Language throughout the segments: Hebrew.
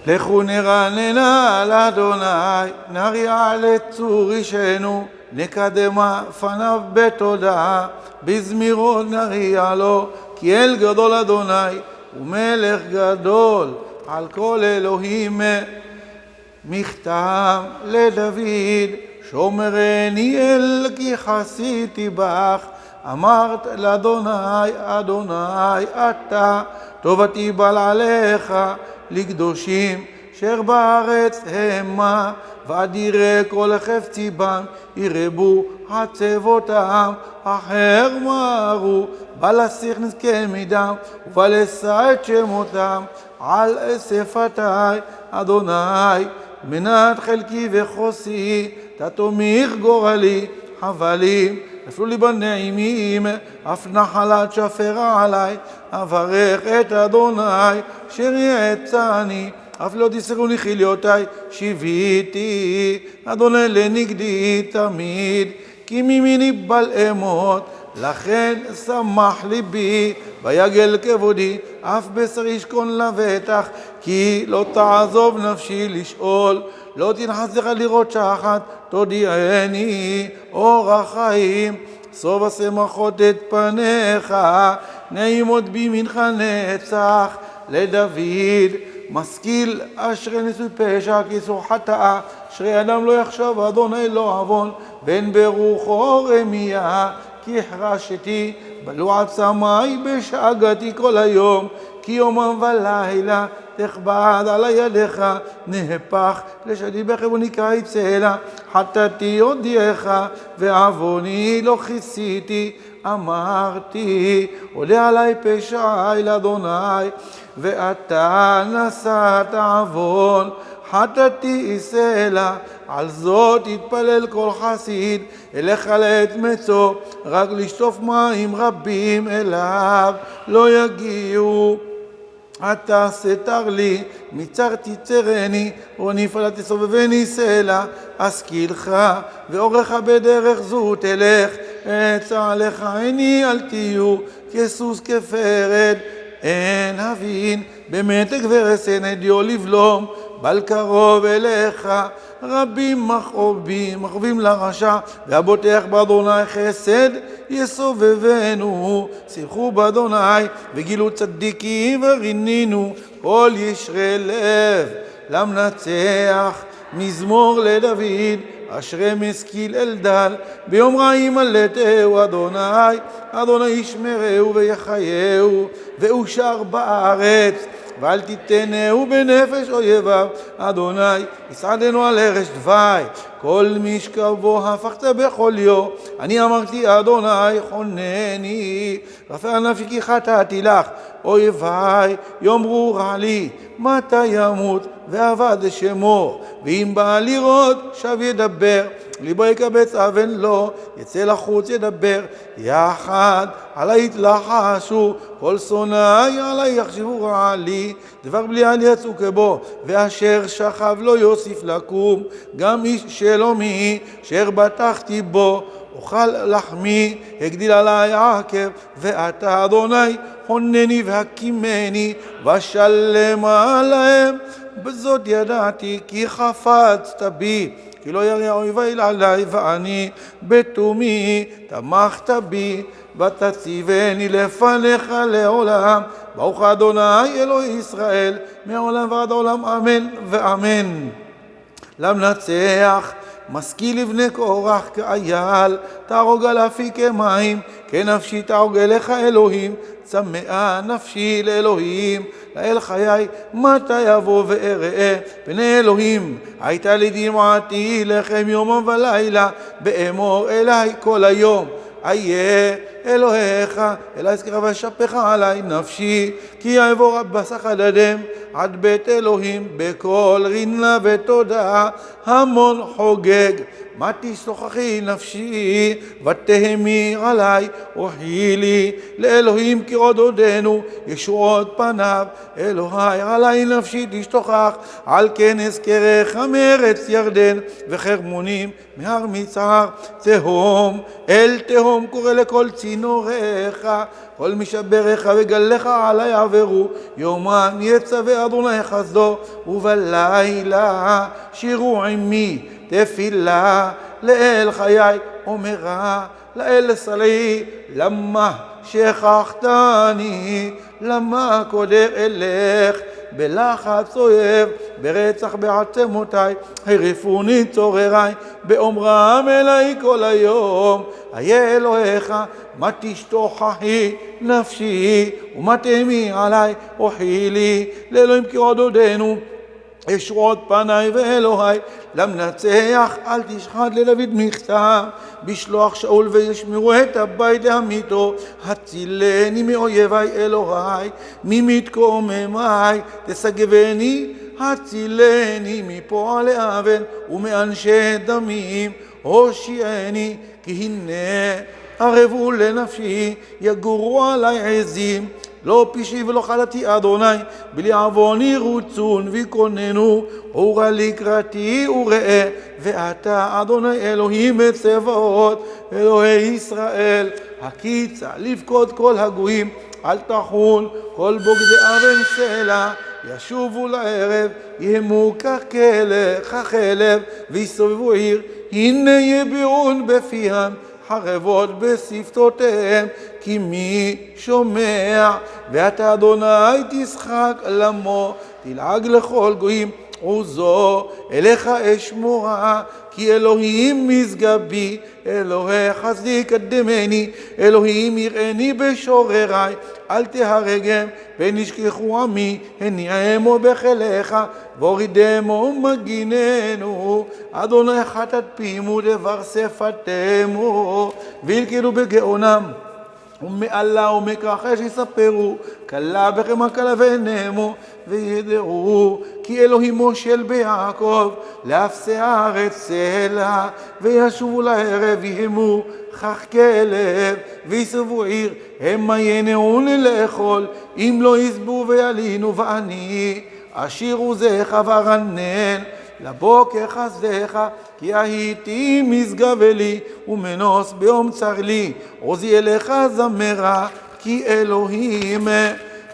לכו נרננה לאדוני, נריע לצור אישנו, נקדמה פניו בתודה, בזמירות נריע לו, כי אל גדול אדוני, ומלך גדול על כל אלוהים. מכתב לדוד, שומרני אל כי חסיתי בך, אמרת לאדוני, אדוני אתה, טובתי בל עליך, לקדושים שר בארץ המה, ואדירי כל חפצי בם, ירבו עצבותם, אחר מארו, בלסיך נזכה מדם, ובלשא את שמותם, על שפתי, אדוני, מנת חלקי וחוסי, תתומך גורלי, חבלים, נפלו לי בנעימים, אף נחלת שפרה עלי, אברך את אדוני, אשר יעצני, אף לא תסרוני חיליותי, שיוויתי, אדוני לנגדי תמיד, כי מימיני בל אמות, לכן שמח ליבי, ויגל כבודי, אף בשר ישכון לבטח, כי לא תעזוב נפשי לשאול, לא תנחס לך לראות שחת, תודיעני אור החיים, סוף השמחות את פניך, נעימות בימינך נצח, לדוד משכיל אשרי נשוי פשע, כי סור חטאה, אשרי אדם לא יחשב, אדוני לא עוון, בן ברוחו רמיה, כי החרשתי בלוע צמאי בשאגתי כל היום, כי יומם ולילה תכבד על ידיך, נהפך לשדי בחבוני קיץ אלה, חטאתי הודיעך, ועווני לא כיסיתי, אמרתי, עולה עלי פשעי לאדוני, ואתה נשאת עוון, חטאתי סלע, על זאת יתפלל כל חסיד, אלך לעת מצוא, רק לשטוף מים רבים אליו, לא יגיעו. אתה סתר לי, מצר תצרני, ונפעלה תסובבני סלע, אשכילך, ואורך בדרך זו תלך, עצה לך עיני אל תהיו, כסוס כפרד, אין הבין, במתק ורסן אדיו לבלום, בל קרוב אליך, רבים מכאובים לרשע, והבוטח באדוני חסד יסובבנו, שמחו באדוני וגילו צדיקים ורינינו, כל ישרי לב למנצח, מזמור לדוד, אשרי משכיל אלדל, ביום רעים עלתהו אדוני, אדוני ישמרהו ויחייהו, ואושר בארץ, ואל תיתנהו בנפש אויביו, אדוני יסעדנו על ארץ דווי, כל משכבו הפכת בחוליו, אני אמרתי אדוני חונני, רפא נפשי כי חטאתי לך, אויבי יאמרו רע לי, מתי ימות ואבד שמו, ואם בא לראות שב ידבר, ליבו יקבץ אבן לו, יצא לחוץ ידבר, יחד עלי יתלחשו, כל שונאי עלי יחשבו רע לי, דבר בליעל יצאו כבו, ואשר שכב לא יוסיף לקום, גם איש שלומי, אשר בטחתי בו, אוכל לחמי, הגדיל עלי עקב, ואתה אדוני חונני והקימני, ושלם עליהם, בזאת ידעתי כי חפצת בי, כי לא ירא אויבי עלי, ואני בתומי תמכת בי, ותציבני לפניך לעולם, ברוך אדוני אלוהי ישראל, מעולם ועד עולם, אמן ואמן. למנצח משכיל לבני קורח כאייל, תהרוג על אפי כמים, כנפשי תהרוג אליך אלוהים, צמאה נפשי לאלוהים, לאל חיי מתי יבוא ואראה פני אלוהים, הייתה לי דמעתי לחם יומם ולילה, באמור אלי כל היום, איה אלוהיך, אלי אזכרה ואשפך עלי נפשי, כי יעבור הבסך הדדם, עד בית אלוהים בכל רינה ותודה, המון חוגג, מה תשוחחי נפשי, ותהמי עלי, אוכי לי, לאלוהים כי עוד עודנו, ישועות פניו, אלוהי עלי נפשי תשתוכח, על כן אזכרך מארץ ירדן, וחרמונים מהר מצער, תהום אל תהום קורא לכל צינוריך, כל משבריך וגליך עלי עברו, יומן יצווה אדוני חסדו, ובלילה שירו עמי תפילה לאל חיי אומרה לאל סלעי למה שכחתני למה קודר אלך בלחץ אויב ברצח בעצמותיי הרפוני צורריי באומרם אליי כל היום איה אלוהיך מה תשתוכחי נפשי ומה תמי עליי אוכי לי לאלוהים כי עודדנו אשרות פניי ואלוהי למנצח אל תשחט לדוד מכתב בשלוח שאול וישמרו את הבית להמיתו הצילני מאויבי אלוהי ממתקוממי תסגבני הצילני מפועלי עוון ומאנשי דמים הושיעני כי הנה ערבו לנפשי יגורו עלי עזים לא פשעי ולא חלתי אדוני בלי עווני רוצון ויקוננו הורה לקראתי וראה ואתה אדוני אלוהים צבאות אלוהי ישראל הקיצה לפקוד כל הגויים אל תחול כל בוגדי אבן סלע ישובו לערב יהמו כחלב ויסובבו עיר הנה יביעון בפיהם חרבות בשפתותיהם כי מי שומע ואתה אדוני תשחק למו תלעג לכל גויים עוזו אליך אשמורה כי אלוהים משגבי אלוהי חסדי קדמני אלוהים יראני בשורריי אל תהרגם פן ישכחו עמי הניעמו בחילך והורידמו מגיננו אדוני חטאת פימו דבר שפתמו וילכדו בגאונם ומעלה ומכחש יספרו כלה בכם הכלה ונמו וידעו כי אלוהים מושל ביעקב לאפסי הארץ סלע וישובו לערב יהמו כך כלב ויסובו עיר המה ינעון לאכול אם לא יסבו וילינו ואני אשיר עוזך וארנן לבוקר חסדך כי הייתי משגב לי ומנוס ביום צר לי עוזי אליך זמרה כי אלוהים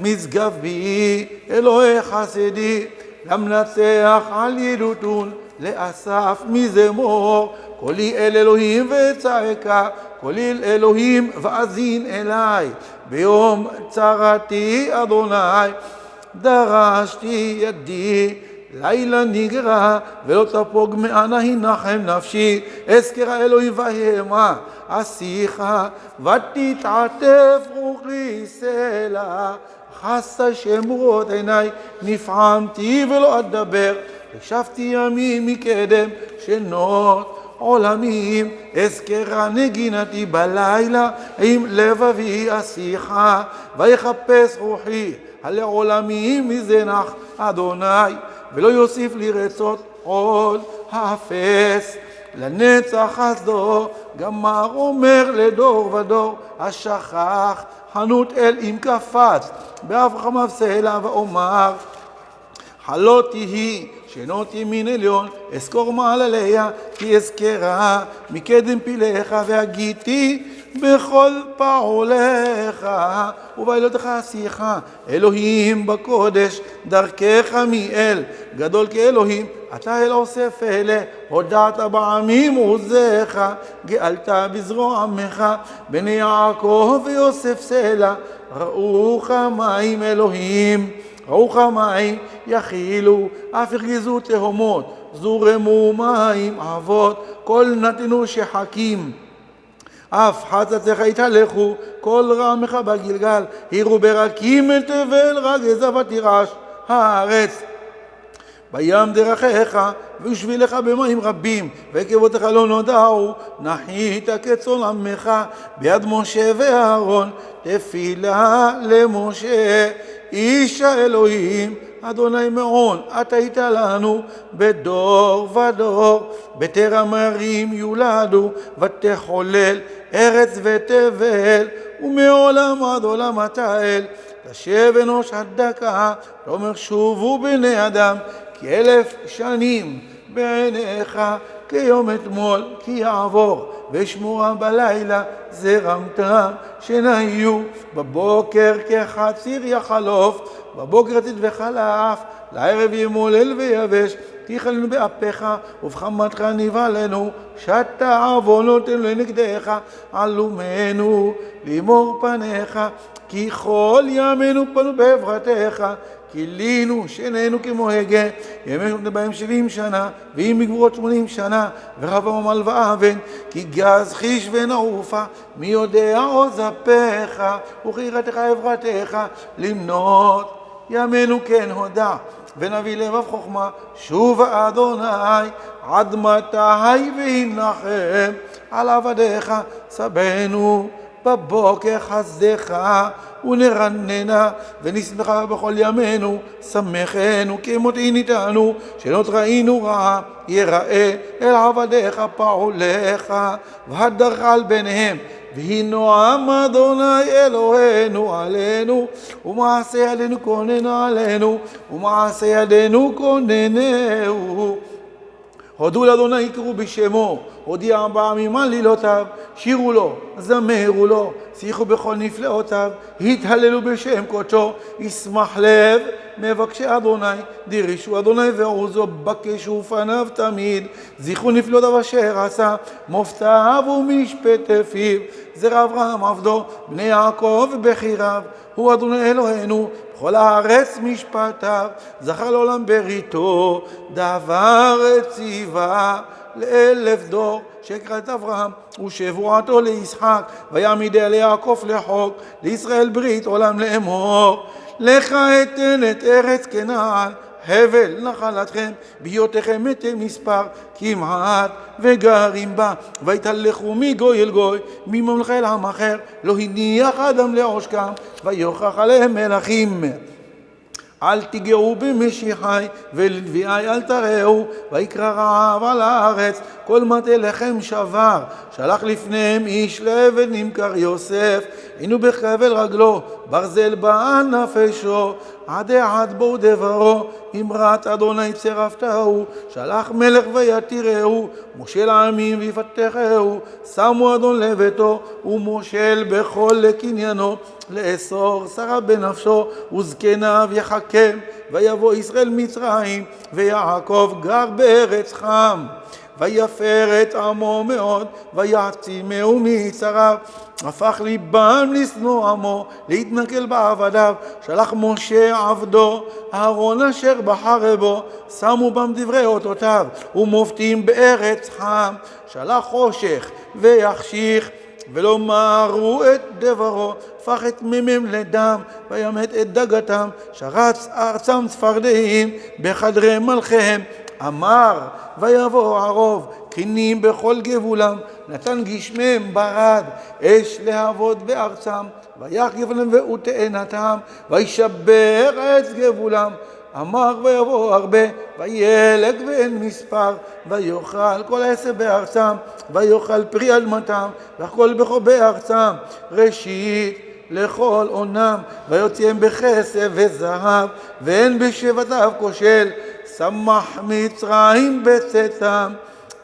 משגב בי אלוהי חסדי למנצח על ידותון לאסף מזמור קולי אל אלוהים וצעקה קולי אל אלוהים ואזין אליי ביום צרתי אדוני דרשתי ידי לילה נגרע ולא תפוג מענה הנחם נפשי אזכרה אלוהים והמה אשיך ותתעטף רוחי סלע חסה שמורות עיניי נפעמתי ולא אדבר הקשבתי ימים מקדם שנות עולמים אזכרה נגינתי בלילה עם לבבי אשיך ויחפש רוחי לעולמים מזנח אדוני ולא יוסיף לי רצות עוד האפס לנצח חסדו גמר אומר לדור ודור השכח חנות אל אם קפץ באברהם סלע ואומר חלותי היא שנות ימין עליון אזכור מעלליה כי אזכרה מקדם פיליך והגיתי בכל פעוליך ובעילותיך אשיך אלוהים בקודש דרכך מאל גדול כאלוהים אתה אל עושה פלא הודעת בעמים עוזך גאלת בזרוע עמך בני יעקב ויוסף סלע ראוך מים אלוהים ראוך מים יכילו אף ירגיזו תהומות זורמו מים אבות כל נתנו שחקים אף חצצך יתהלכו כל רעמך בגלגל הירו ברקים אל תבל רגז ותירש הארץ בים דרכיך ושבילך במים רבים ועקבותיך לא נודעו נחית כצאן עמך ביד משה ואהרון תפילה למשה איש האלוהים אדוני מעון אתה היית לנו בדור ודור בטרם ערים יולדו ותחולל ארץ ותבל ומעולם עד עולם אתה אל תשב אנוש עד דקה ואומר שובו בני אדם כי 1000 שנים בעיניך כיום אתמול, כי יעבור, ושמורה בלילה זרמתם, שנהיו בבוקר כחציר יחלוף, בבוקר עתיד וחלף, לערב ימולל ויבש, תיכלנו באפיך, ובחמתך נבהלנו, שתה עוונותינו לנגדך, עלומנו לאמור פניך, כי כל ימינו פנו בעברתך, כילינו שנינו כמו הגה, ימינו בהם 70 שנה, ואם בגבורות 80 שנה, ורב עמל ואבן, כי גז חיש ונעופה, מי יודע עוז אפיך, וחירתך עברתך, למנות ימינו כן הודע, ונביא לבב חוכמה, שוב אדוני, עד מתי והנחם, על עבדיך סבנו, בבוקר חסדך, ונרננה, ונשמחה בכל ימינו, שמחנו, כמותי ניתנו, שלא ראינו רע, יראה אל עבדיך פעוליך, והדרך על ביניהם, והיא נועם אדוני אלוהינו עלינו, ומעשה ידינו כוננה עלינו, ומעשה ידינו כוננהו. הודו לאדוני יקראו בשמו, הודיע בעמים על לילותיו, שירו לו, זמרו לו, שיחו בכל נפלאותיו, התהללו בשם קודשו, ישמח לב מבקשי אדוני, דרישו אדוני ועוזו, בקשו פניו תמיד, זכרו נפלאותיו אשר עשה, מופתיו ומשפט פיו, זרע אברהם עבדו, בני יעקב בחיריו, הוא אדוני אלוהינו, בכל הארץ משפטיו, זכר לעולם בריתו, דבר ציווה ל1000 דור, שקרא את אברהם ושבועתו לישחק, ויעמידה ליעקב לחוק, לישראל ברית עולם לאמור, לך אתן את ארץ כנען, הבל נחלתכם, בהיותכם מתי מספר כמעט וגרים בה, ויתהלכו מגוי אל גוי, מממלכה אל עם אחר, לא הניח אדם לעושקם, ויוכח עליהם מלכים. אל תיגעו במשיחי ולנביאי אל תראו, ויקרא רעב על הארץ, כל מטה לחם שבר, שלח לפניהם איש לעבד נמכר יוסף, היינו בחבל רגלו, ברזל בעל נפשו, עד בו דברו, אמרת אדוני צירפתהו, שלח מלך ויתירהו, מושל העמים ויפתחהו, שמו אדון לביתו, ומושל בכל לקניינו, לאסור שרה בנפשו, וזקניו יחכם, ויבוא ישראל מצרים, ויעקב גר בארץ חם. ויפר את עמו מאוד, ויעצימהו מיצריו, הפך ליבם לשנוא עמו, להתנכל בעבדיו, שלח משה עבדו, אהרון אשר בחר בו, שמו בם דברי אותותיו, ומופתים בארץ חם, שלח חושך ויחשיך, ולא מהרו את דברו, הפך את מימם לדם, וימת את דגתם, שרץ ארצם צפרדעים, בחדרי מלכיהם, אמר ויבוא ערוב, קינים בכל גבולם, נתן גשמיהם ברד, אש להבות בארצם, ויחגב להם ותאנתם, וישבר עץ גבולם, אמר ויבוא הרבה, וילק ואין מספר, ויאכל כל עשב בארצם, ויאכל פרי אדמתם, וכל בכור בארצם, ראשית לכל עונם, ויוציאם בכסף וזהב, ואין בשבטיו כושל, שמח מצרים בצאתם,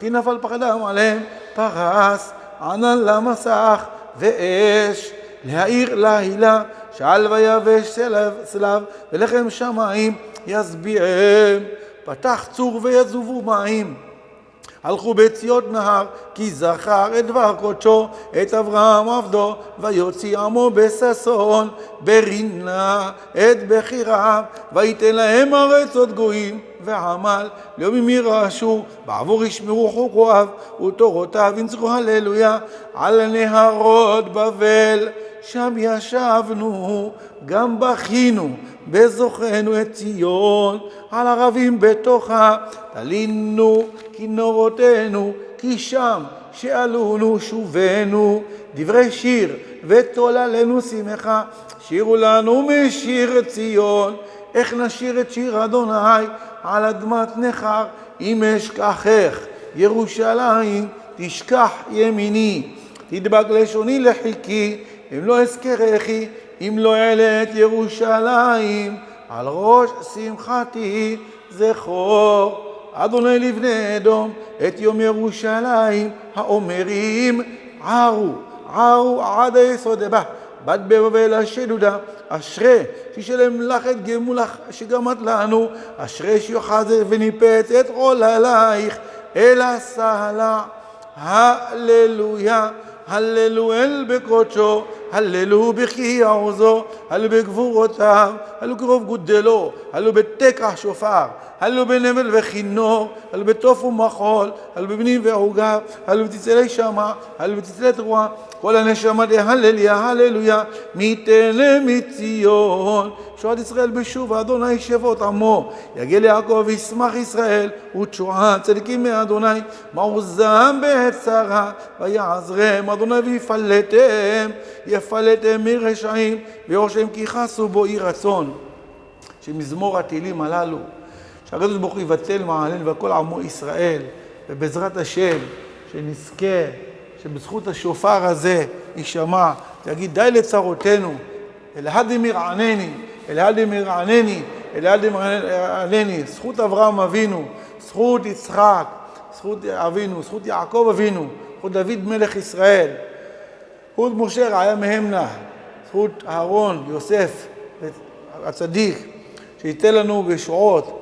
כי נפל פחדם עליהם, פרס ענן למסך, ואש להאיר להילה, שעל ויבש סלב, ולחם שמיים יסביעם, פתח צור ויזובו מים, הלכו בציות נהר, כי זכר את דבר קודשו, את אברהם עבדו, ויוציא עמו בששון, ברינה את בחיריו, ויתן להם ארצות גויים, ועמל ליומים ירשו, בעבור ישמרו חוקיו, ותורותיו ינצחו הללויה, על נהרות בבל, שם ישבנו, גם בכינו, בזוכנו את ציון, על ערבים בתוכה, תלינו כינורותינו, כי שם שאלונו שובנו, דברי שיר ותוללנו שמחה, שירו לנו משיר ציון, איך נשיר את שיר אדוני, על אדמת נכר, אם אשכחך ירושלים, תשכח ימיני, תדבק לשוני לחיקי, אם לא אזכרכי, אם לא אעלה את ירושלים, על ראש שמחתי זכור אדוני לבני אדום את יום ירושלים האומרים ערו ערו עד היסוד הבא בת בבבל השדודה אשרי שישלם לך את גמולך שגמת לנו אשרי שיוחז וניפץ את עוללייך אל הסהלה הללויה הללו אל בקודשו הללו בכי עוזו הללו בגבורותיו הללו קרוב גודלו הללו בתקע שופר הללו בנבל וכינור הללו בתוף ומחול הללו בבנים ועוגב הללו בצלצלי שמע הללו בצלצלי תרועה כל הנשמה הללויה הללויה מתן מציון שועת ישראל בשוב אדוני שבות עמו יגיע ליעקב וישמח ישראל ותשועה צדיקים מאדוני מעוזם בעת צרה ויעזרם אדוני ויפלטם יפלטם מרשעים ויורשם כי חסו בו אי רצון. שמזמור התהילים הללו שהקדוש ברוך הוא יבטל מעלינו וכל עמו ישראל ובעזרת השם שנזכה שבזכות השופר הזה יישמע תגיד די לצרותינו אלהדי מרענני אלהדי מרענני אלהדי מרענני זכות אברהם אבינו זכות יצחק זכות אבינו זכות יעקב אבינו זכות דוד מלך ישראל זכות משה רעיה מהמנה זכות אהרון יוסף הצדיק שייתן לנו בשועות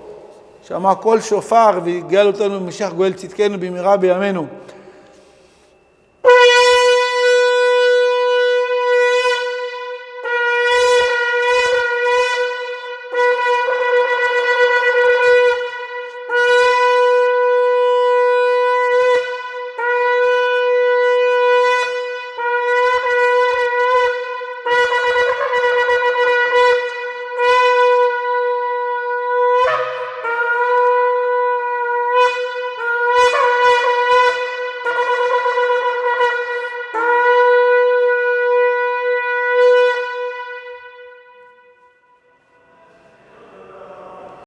שמע כל שופר ויגאל אותנו משיח גואל צדקנו במהרה בימינו